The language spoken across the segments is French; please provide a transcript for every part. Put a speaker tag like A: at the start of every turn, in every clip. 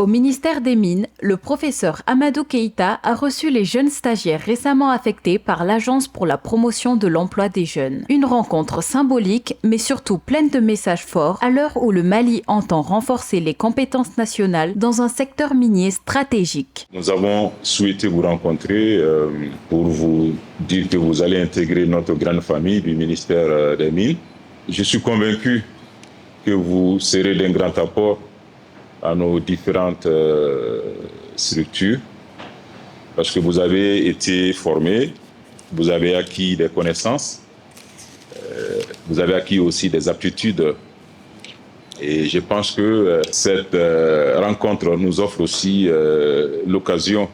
A: Au ministère des Mines, le professeur Amadou Keïta a reçu les jeunes stagiaires récemment affectés par l'Agence pour la promotion de l'emploi des jeunes. Une rencontre symbolique, mais surtout pleine de messages forts à l'heure où le Mali entend renforcer les compétences nationales dans un secteur minier stratégique.
B: Nous avons souhaité vous rencontrer pour vous dire que vous allez intégrer notre grande famille du ministère des Mines. Je suis convaincu que vous serez d'un grand apport à nos différentes structures, parce que vous avez été formés, vous avez acquis des connaissances, vous avez acquis aussi des aptitudes. Et je pense que cette rencontre nous offre aussi l'occasion,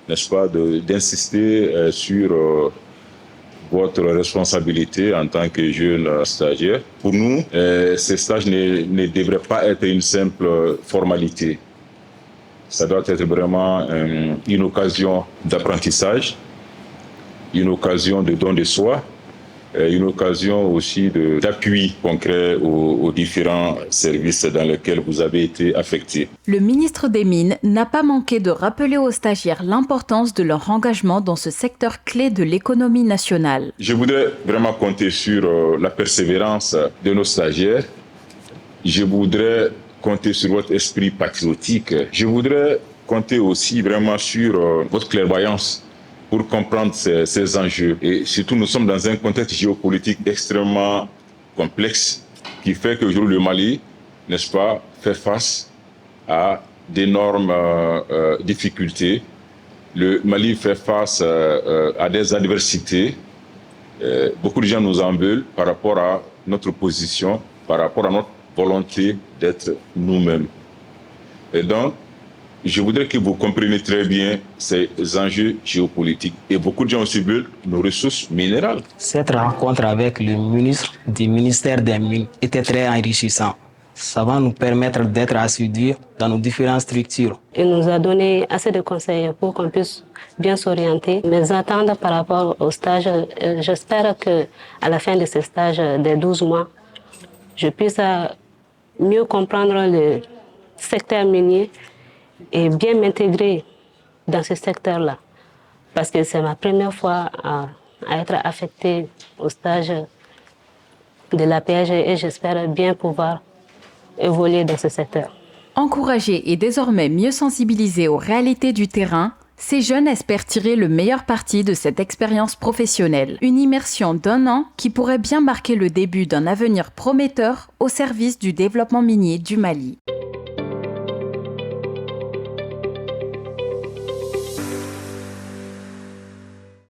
B: n'est-ce pas, d'insister sur votre responsabilité en tant que jeune stagiaire. Pour nous, ces stages ne devraient pas être une simple formalité. Ça doit être vraiment une occasion d'apprentissage, une occasion de don de soi, une occasion aussi d'appui concret aux différents services dans lesquels vous avez été affectés.
A: Le ministre des Mines n'a pas manqué de rappeler aux stagiaires l'importance de leur engagement dans ce secteur clé de l'économie nationale.
B: Je voudrais vraiment compter sur la persévérance de nos stagiaires. Je voudrais compter sur votre esprit patriotique. Je voudrais compter aussi vraiment sur votre clairvoyance pour comprendre ces enjeux. Et surtout, nous sommes dans un contexte géopolitique extrêmement complexe qui fait qu'aujourd'hui, le Mali, n'est-ce pas, fait face à d'énormes difficultés. Le Mali fait face à des adversités. Beaucoup de gens nous en veulent par rapport à notre position, par rapport à notre volonté d'être nous-mêmes. Et donc, je voudrais que vous compreniez très bien ces enjeux géopolitiques. Et beaucoup de gens aussi veulent nos ressources minérales.
C: Cette rencontre avec le ministre du ministère des Mines était très enrichissante. Ça va nous permettre d'être assidus dans nos différentes structures.
D: Il nous a donné assez de conseils pour qu'on puisse bien s'orienter. Mes attentes par rapport au stage, j'espère qu'à la fin de ce stage des 12 mois, je puisse mieux comprendre le secteur minier et bien m'intégrer dans ce secteur-là. Parce que c'est ma première fois à être affectée au stage de l'APH et j'espère bien pouvoir évoluer dans ce secteur.
A: Encouragés et désormais mieux sensibilisés aux réalités du terrain, ces jeunes espèrent tirer le meilleur parti de cette expérience professionnelle. Une immersion d'1 an qui pourrait bien marquer le début d'un avenir prometteur au service du développement minier du Mali.